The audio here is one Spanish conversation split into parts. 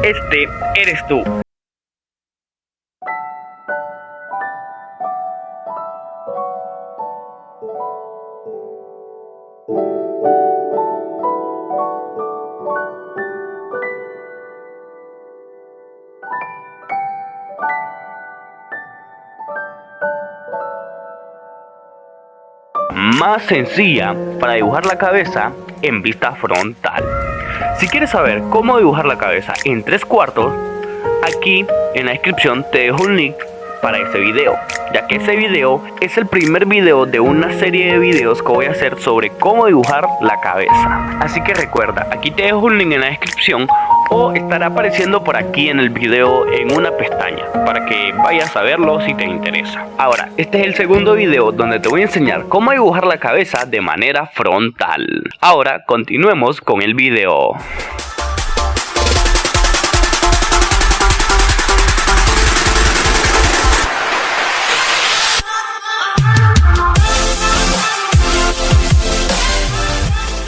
este eres tú. Más sencilla para dibujar la cabeza en vista frontal. Si quieres saber cómo dibujar la cabeza en 3/4, aquí en la descripción te dejo un link para ese video, ya que ese video es el primer video de una serie de videos que voy a hacer sobre cómo dibujar la cabeza. Así que recuerda, aquí te dejo un link en la descripción o estará apareciendo por aquí en el video en una pestaña para que vayas a verlo si te interesa. Ahora, este es el segundo video donde te voy a enseñar cómo dibujar la cabeza de manera frontal. Ahora continuemos con el video.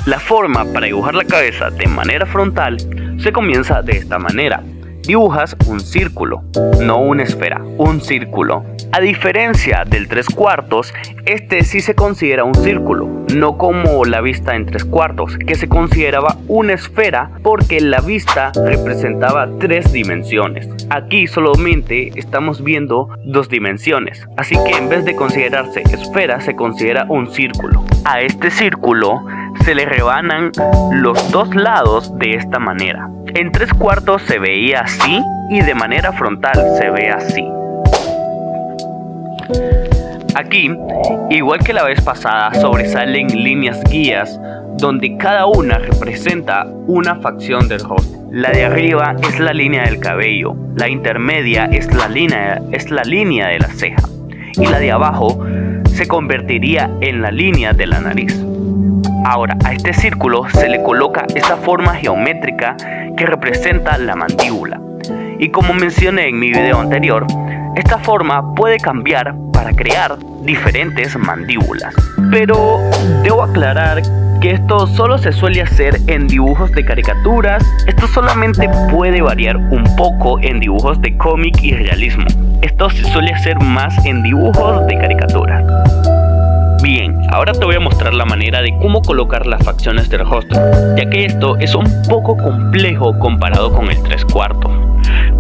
La forma para dibujar la cabeza de manera frontal se comienza de esta manera. Dibujas un círculo, no una esfera, un círculo. A diferencia del 3/4, este sí se considera un círculo, no como la vista en 3/4, que se consideraba una esfera porque la vista representaba 3 dimensiones. Aquí solamente estamos viendo 2 dimensiones, así que en vez de considerarse esfera, se considera un círculo. A este círculo se le rebanan los 2 lados de esta manera. En 3/4 se veía así y de manera frontal se ve así. Aquí, igual que la vez pasada, sobresalen líneas guías donde cada una representa una facción del rostro. La de arriba es la línea del cabello, la intermedia es la línea de la ceja y la de abajo se convertiría en la línea de la nariz. Ahora, a este círculo se le coloca esta forma geométrica que representa la mandíbula. Y como mencioné en mi video anterior, esta forma puede cambiar para crear diferentes mandíbulas. Pero debo aclarar que esto solo se suele hacer en dibujos de caricaturas. Esto solamente puede variar un poco en dibujos de cómic y realismo. Esto se suele hacer más en dibujos de caricaturas. Bien, ahora te voy a mostrar la manera de cómo colocar las facciones del rostro, ya que esto es un poco complejo comparado con el 3/4.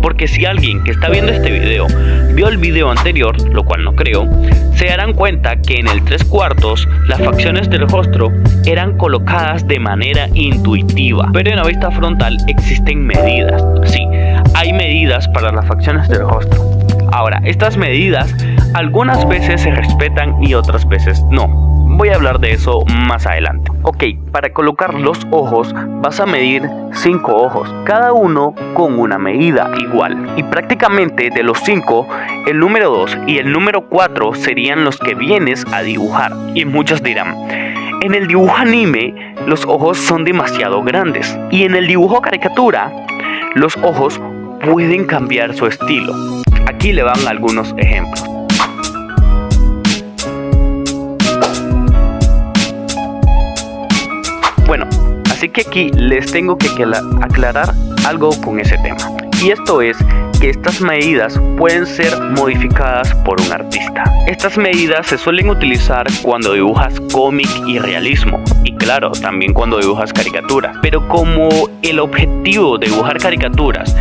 Porque si alguien que está viendo este video vio el video anterior, lo cual no creo, se darán cuenta que en el 3/4 las facciones del rostro eran colocadas de manera intuitiva, pero en la vista frontal existen medidas. Sí, hay medidas para las facciones del rostro. Ahora, estas medidas algunas veces se respetan y otras veces no. Voy a hablar de eso más adelante. Ok, para colocar los ojos vas a medir 5 ojos, cada uno con una medida igual. Y prácticamente de los 5, el número 2 y el número 4 serían los que vienes a dibujar. Y muchos dirán, en el dibujo anime los ojos son demasiado grandes. Y en el dibujo caricatura los ojos pueden cambiar su estilo. Aquí le van algunos ejemplos. Bueno, así que aquí les tengo que aclarar algo con ese tema. Y esto es que estas medidas pueden ser modificadas por un artista. Estas medidas se suelen utilizar cuando dibujas cómic y realismo. Y claro, también cuando dibujas caricaturas. Pero como el objetivo de dibujar caricaturas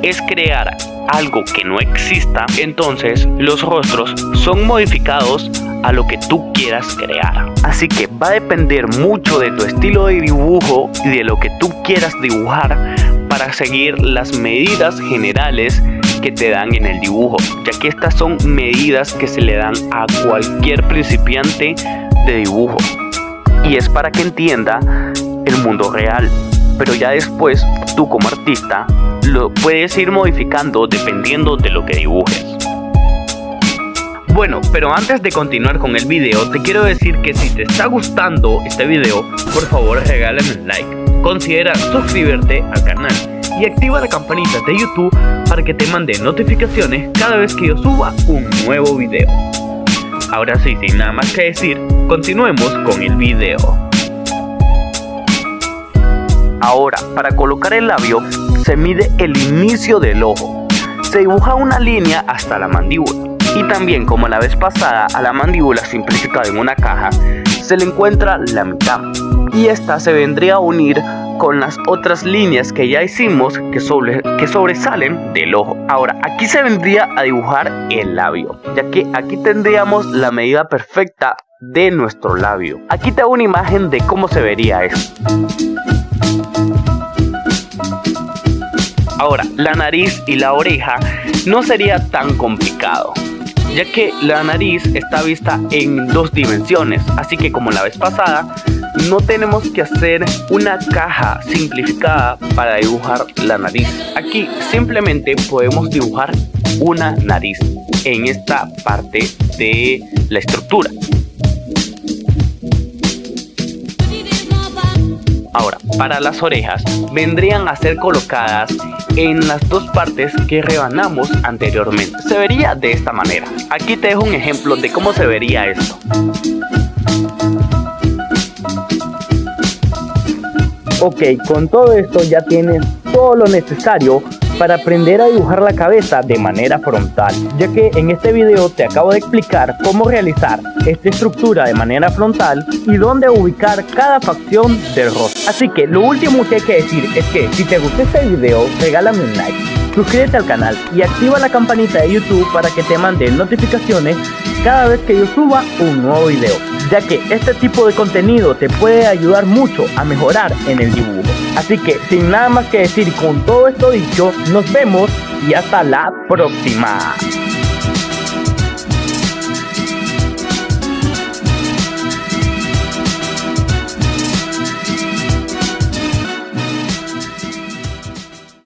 es crear algo que no exista, entonces los rostros son modificados a lo que tú quieras crear. Así que va a depender mucho de tu estilo de dibujo y de lo que tú quieras dibujar para seguir las medidas generales que te dan en el dibujo, ya que estas son medidas que se le dan a cualquier principiante de dibujo y es para que entienda el mundo real. Pero ya después tú como artista lo puedes ir modificando dependiendo de lo que dibujes. Bueno, pero antes de continuar con el video, te quiero decir que si te está gustando este video, por favor regálame un like, considera suscribirte al canal y activa la campanita de YouTube para que te mande notificaciones cada vez que yo suba un nuevo video. Ahora sí, sin nada más que decir, continuemos con el video. Ahora, para colocar el labio, se mide el inicio del ojo. Se dibuja una línea hasta la mandíbula. Y también, como la vez pasada, a la mandíbula simplificada en una caja se le encuentra la mitad. Y esta se vendría a unir con las otras líneas que ya hicimos que sobresalen del ojo. Ahora, aquí se vendría a dibujar el labio, ya que aquí tendríamos la medida perfecta de nuestro labio. Aquí te hago una imagen de cómo se vería esto. Ahora, la nariz y la oreja no sería tan complicado, ya que la nariz está vista en 2 dimensiones, así que como la vez pasada, no tenemos que hacer una caja simplificada para dibujar la nariz. Aquí simplemente podemos dibujar una nariz en esta parte de la estructura. Ahora, para las orejas, vendrían a ser colocadas en las 2 partes que rebanamos anteriormente. Se vería de esta manera. Aquí te dejo un ejemplo de cómo se vería esto. Ok, con todo esto ya tienes todo lo necesario para aprender a dibujar la cabeza de manera frontal, ya que en este video te acabo de explicar cómo realizar esta estructura de manera frontal y dónde ubicar cada facción del rostro. Así que lo último que hay que decir es que si te gustó este video, regálame un like, suscríbete al canal y activa la campanita de YouTube para que te mande notificaciones cada vez que yo suba un nuevo video, ya que este tipo de contenido te puede ayudar mucho a mejorar en el dibujo. Así que sin nada más que decir, con todo esto dicho, nos vemos y hasta la próxima.